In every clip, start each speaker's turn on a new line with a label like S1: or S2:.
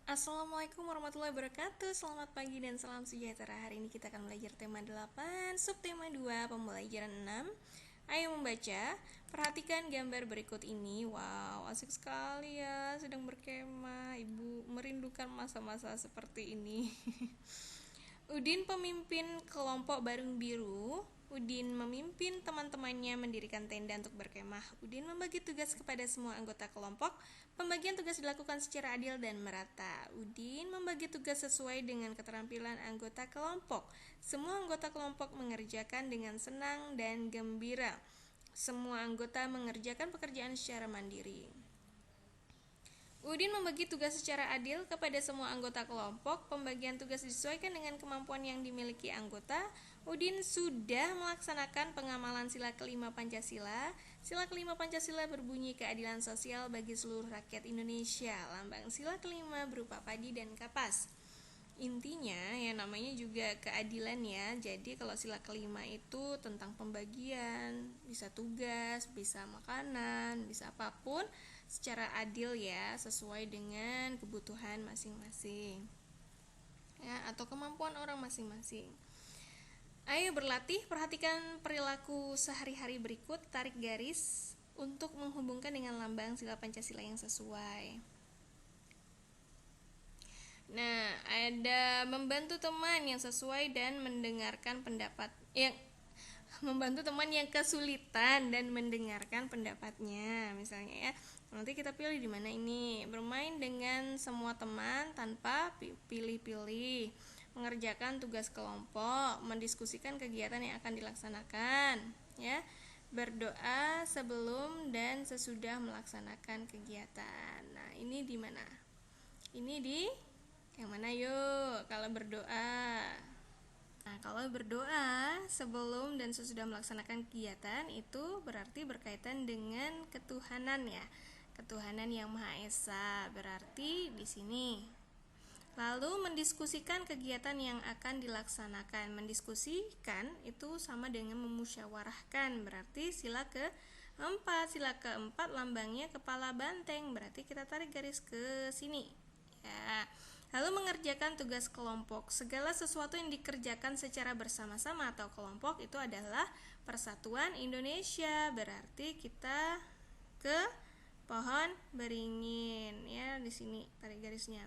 S1: Assalamualaikum warahmatullahi wabarakatuh. Selamat pagi dan salam sejahtera. Hari ini kita akan belajar tema 8, subtema 2, pembelajaran 6. Ayo membaca. Perhatikan gambar berikut ini. Wow, asik sekali ya, sedang berkemah. Ibu merindukan masa-masa seperti ini. Udin pemimpin kelompok Barung Biru. Udin memimpin teman-temannya mendirikan tenda untuk berkemah. Udin membagi tugas kepada semua anggota kelompok. Pembagian tugas dilakukan secara adil dan merata. Udin membagi tugas sesuai dengan keterampilan anggota kelompok. Semua anggota kelompok mengerjakan dengan senang dan gembira. Semua anggota mengerjakan pekerjaan secara mandiri. Udin membagi tugas secara adil kepada semua anggota kelompok. Pembagian tugas disesuaikan dengan kemampuan yang dimiliki anggota. Udin sudah melaksanakan pengamalan sila kelima Pancasila. Sila kelima Pancasila berbunyi keadilan sosial bagi seluruh rakyat Indonesia. Lambang sila kelima berupa padi dan kapas. Intinya ya namanya juga keadilan ya. Jadi kalau sila kelima itu tentang pembagian, bisa tugas, bisa makanan, bisa apapun secara adil ya, sesuai dengan kebutuhan masing-masing ya, atau kemampuan orang masing-masing. Ayo berlatih, perhatikan perilaku sehari-hari berikut, tarik garis untuk menghubungkan dengan lambang sila Pancasila yang sesuai. Nah, ada membantu teman yang sesuai dan mendengarkan pendapat yang membantu teman yang kesulitan dan mendengarkan pendapatnya. Misalnya ya, nanti kita pilih di mana ini. Bermain dengan semua teman tanpa pilih-pilih. Mengerjakan tugas kelompok, mendiskusikan kegiatan yang akan dilaksanakan, ya. Berdoa sebelum dan sesudah melaksanakan kegiatan. Nah, ini di mana? Ini di yang mana yuk? Kalau berdoa. Nah, kalau berdoa sebelum dan sesudah melaksanakan kegiatan itu berarti berkaitan dengan ketuhanan ya. Ketuhanan yang Maha Esa berarti di sini. Lalu mendiskusikan kegiatan yang akan dilaksanakan. Mendiskusikan itu sama dengan memusyawarahkan. Berarti sila keempat. Sila keempat lambangnya kepala banteng. Berarti kita tarik garis ke sini. Ya. Lalu mengerjakan tugas kelompok. Segala sesuatu yang dikerjakan secara bersama-sama atau kelompok itu adalah persatuan Indonesia. Berarti kita ke pohon beringin ya, di sini tarik garisnya.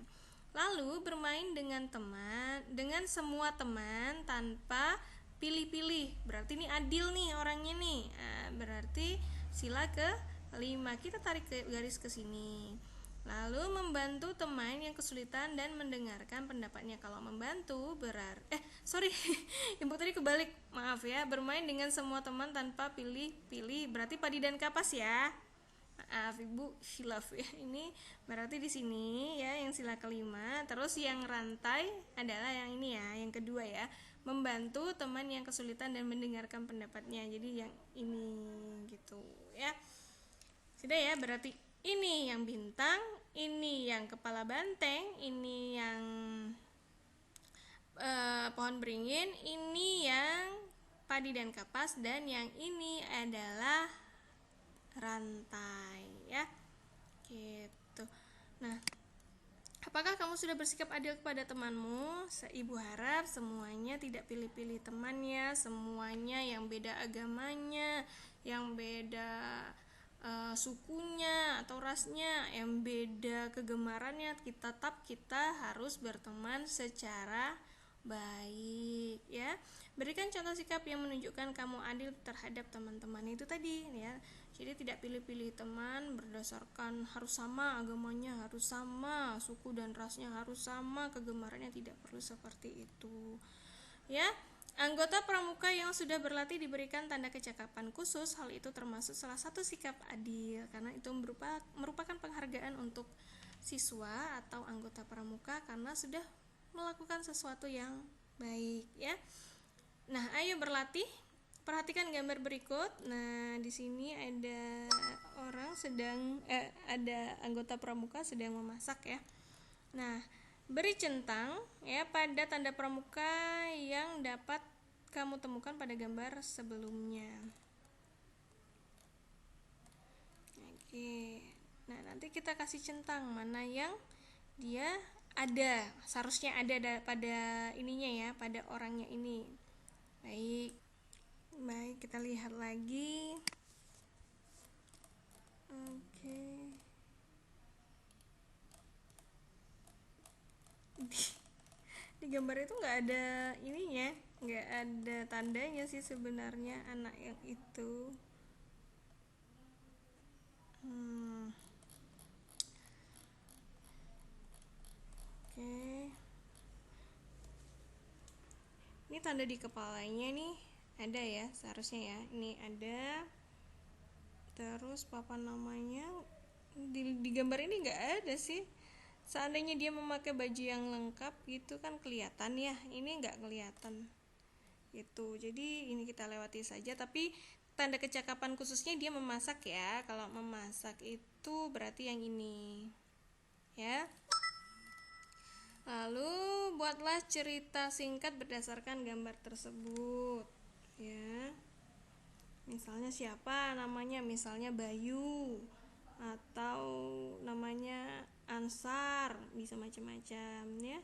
S1: Lalu bermain dengan teman, dengan semua teman tanpa pilih-pilih. Berarti ini adil nih orangnya nih. Nah, berarti sila ke-5 kita tarik garis ke sini. Lalu membantu teman yang kesulitan dan mendengarkan pendapatnya. Kalau membantu berarti Ibu tadi kebalik, maaf ya. Bermain dengan semua teman tanpa pilih-pilih berarti padi dan kapas ya. Maaf Ibu, hilaf ya. Ini berarti di sini ya yang sila kelima. Terus yang rantai adalah yang ini ya, yang kedua ya. Membantu teman yang kesulitan dan mendengarkan pendapatnya. Jadi yang ini gitu ya. Sudah ya, berarti ini yang bintang, ini yang kepala banteng, ini yang pohon beringin, ini yang padi dan kapas, dan yang ini adalah rantai ya. Gitu. Nah, apakah kamu sudah bersikap adil kepada temanmu? Ibu harap semuanya tidak pilih-pilih temannya, semuanya yang beda agamanya, yang beda sukunya atau rasnya, yang beda kegemarannya, kita harus berteman secara baik ya. Berikan contoh sikap yang menunjukkan kamu adil terhadap teman-teman itu tadi ya. Jadi tidak pilih-pilih teman berdasarkan harus sama agamanya, harus sama suku dan rasnya, harus sama kegemarannya, tidak perlu seperti itu ya. Anggota pramuka yang sudah berlatih diberikan tanda kecakapan khusus. Hal itu termasuk salah satu sikap adil karena itu merupakan penghargaan untuk siswa atau anggota pramuka karena sudah melakukan sesuatu yang baik ya. Nah, ayo berlatih. Perhatikan gambar berikut. Nah, di sini ada ada anggota pramuka sedang memasak ya. Nah, beri centang ya pada tanda pramuka yang dapat kamu temukan pada gambar sebelumnya. Oke. Nah, nanti kita kasih centang mana yang dia Ada, seharusnya ada pada ininya ya, pada orangnya ini. Baik, baik kita lihat lagi. Oke. Di gambar itu nggak ada ininya, nggak ada tandanya sih sebenarnya anak yang itu. Hmm, oke. Ini tanda di kepalanya nih ada ya, seharusnya ya. Ini ada. Terus papan namanya di gambar ini nggak ada sih. Seandainya dia memakai baju yang lengkap gitu kan kelihatan ya. Ini nggak kelihatan. Gitu. Jadi ini kita lewati saja. Tapi tanda kecakapan khususnya dia memasak ya. Kalau memasak itu berarti yang ini. Ya. Lalu buatlah cerita singkat berdasarkan gambar tersebut. Ya. Misalnya siapa namanya, misalnya Bayu atau namanya Ansar, bisa macam-macam ya.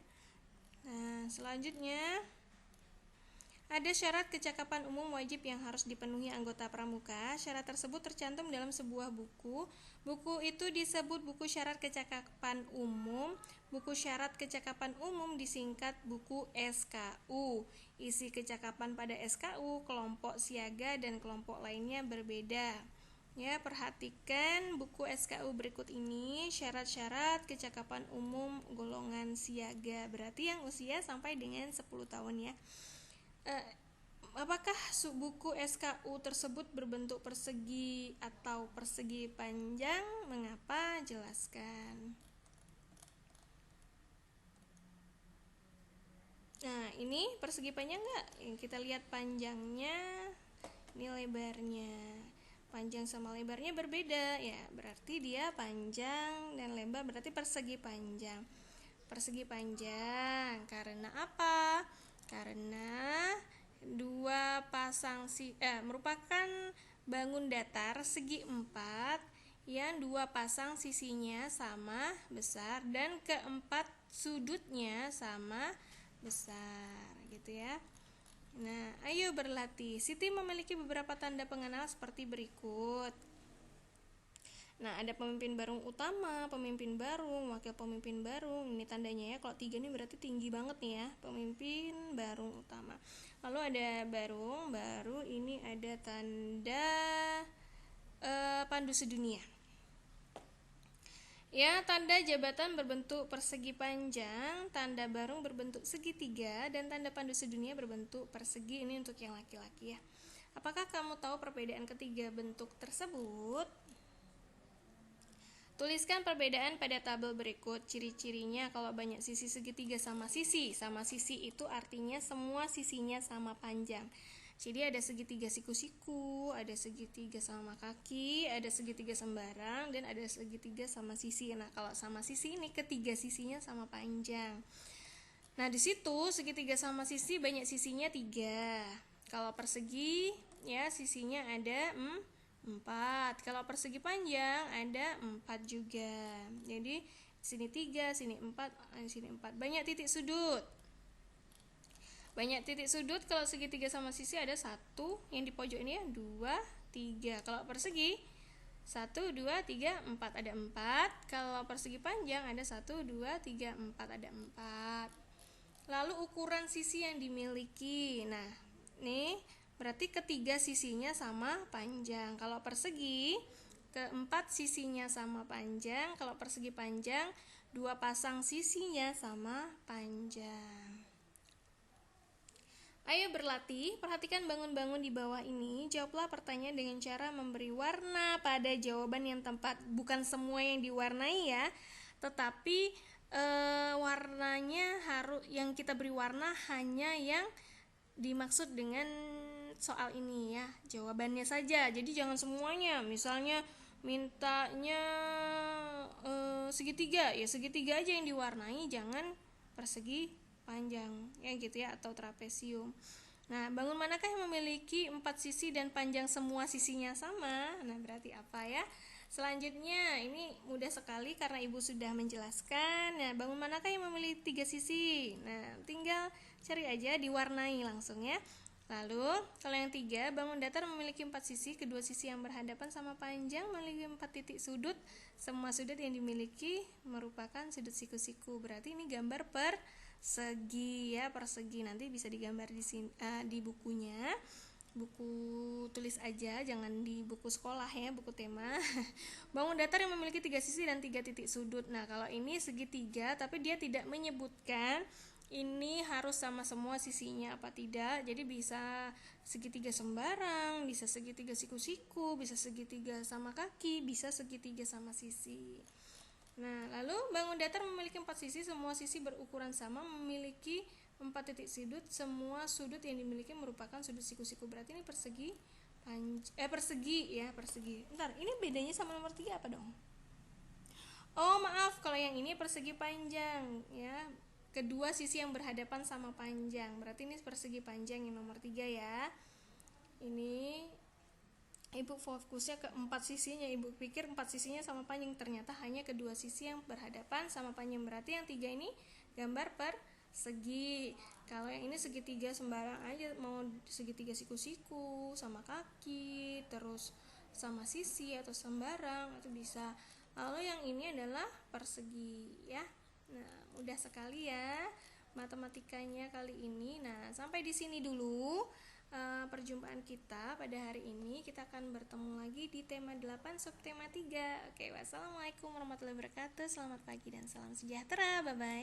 S1: Nah, selanjutnya ada syarat kecakapan umum wajib yang harus dipenuhi anggota pramuka. Syarat tersebut tercantum dalam sebuah buku. Buku itu disebut buku syarat kecakapan umum. Buku syarat kecakapan umum disingkat buku SKU. Isi kecakapan pada SKU, kelompok siaga dan kelompok lainnya berbeda. Ya, perhatikan buku SKU berikut ini. Syarat-syarat kecakapan umum golongan siaga. Berarti yang usia sampai dengan 10 tahun ya. Apakah buku SKU tersebut berbentuk persegi atau persegi panjang? Mengapa? Jelaskan. Nah, ini persegi panjang nggak? Kita lihat panjangnya, ini lebarnya. Panjang sama lebarnya berbeda ya, berarti dia panjang dan lebar, berarti persegi panjang. Persegi panjang karena apa? Karena dua pasang merupakan bangun datar segi 4 yang dua pasang sisinya sama besar dan keempat sudutnya sama besar gitu ya. Nah, ayo berlatih. Siti memiliki beberapa tanda pengenal seperti berikut. Nah, ada pemimpin barung utama, pemimpin barung, wakil pemimpin barung. Ini tandanya ya, kalau 3 ini berarti tinggi banget nih ya, pemimpin barung utama. Lalu ada barung, baru ini ada tanda pandu sedunia. Ya, tanda jabatan berbentuk persegi panjang, tanda barung berbentuk segitiga, dan tanda pandu sedunia berbentuk persegi. Ini untuk yang laki-laki ya. Apakah kamu tahu perbedaan ketiga bentuk tersebut? Tuliskan perbedaan pada tabel berikut. Ciri-cirinya kalau banyak sisi segitiga sama sisi. Sama sisi itu artinya semua sisinya sama panjang. Jadi ada segitiga siku-siku, ada segitiga sama kaki, ada segitiga sembarang, dan ada segitiga sama sisi. Nah, kalau sama sisi ini ketiga sisinya sama panjang. Nah, di situ segitiga sama sisi banyak sisinya 3. Kalau persegi ya sisinya ada 4. Kalau persegi panjang ada 4 juga. Jadi sini 3, sini 4, sini 4. Banyak titik sudut. Banyak titik sudut kalau segitiga sama sisi ada 1, yang di pojok ini ya 2, 3. Kalau persegi 1, 2, 3, 4 ada 4. Kalau persegi panjang ada 1, 2, 3, 4 ada 4. Lalu ukuran sisi yang dimiliki. Nah, nih berarti ketiga sisinya sama panjang. Kalau persegi, keempat sisinya sama panjang. Kalau persegi panjang, 2 pasang sisinya sama panjang. Ayo berlatih, perhatikan bangun-bangun di bawah ini. Jawablah pertanyaan dengan cara memberi warna pada jawaban yang tepat. Bukan semua yang diwarnai ya, tetapi warnanya harus yang kita beri warna hanya yang dimaksud dengan soal ini ya, jawabannya saja. Jadi jangan semuanya. Misalnya mintanya segitiga, ya segitiga aja yang diwarnai, jangan persegi panjang ya gitu ya, atau trapesium. Nah, bangun manakah yang memiliki 4 sisi dan panjang semua sisinya sama? Nah, berarti apa ya? Selanjutnya, ini mudah sekali karena ibu sudah menjelaskan. Nah, bangun manakah yang memiliki 3 sisi? Nah, tinggal cari aja, diwarnai langsung ya. Lalu, kalau yang 3, bangun datar memiliki 4 sisi, kedua sisi yang berhadapan sama panjang memiliki 4 titik sudut. Semua sudut yang dimiliki merupakan sudut siku-siku. Berarti ini gambar persegi ya, persegi. Nanti bisa digambar di sini, di bukunya. Buku tulis aja, jangan di buku sekolah ya, buku tema. Bangun datar yang memiliki 3 sisi dan 3 titik sudut. Nah, kalau ini segitiga, tapi dia tidak menyebutkan ini harus sama semua sisinya apa tidak. Jadi bisa segitiga sembarang, bisa segitiga siku-siku, bisa segitiga sama kaki, bisa segitiga sama sisi. Nah, lalu bangun datar memiliki 4 sisi, semua sisi berukuran sama, memiliki 4 titik sudut, semua sudut yang dimiliki merupakan sudut siku-siku. Berarti ini persegi persegi ya, persegi. Bentar, ini bedanya sama nomor 3 apa dong? Oh, maaf, kalau yang ini persegi panjang ya. Kedua sisi yang berhadapan sama panjang. Berarti ini persegi panjang yang nomor 3 ya. Ini ibu fokusnya ke 4 sisinya, ibu pikir 4 sisinya sama panjang, ternyata hanya kedua sisi yang berhadapan sama panjang. Berarti yang 3 ini gambar persegi. Kalau yang ini segitiga sembarang aja, mau segitiga siku-siku sama kaki, terus sama sisi atau sembarang itu bisa. Lalu yang ini adalah persegi ya. Nah, mudah sekali ya matematikanya kali ini. Nah, sampai di sini dulu perjumpaan kita pada hari ini. Kita akan bertemu lagi di tema 8 subtema 3. Oke, wassalamualaikum warahmatullahi wabarakatuh. Selamat pagi dan salam sejahtera. Bye bye.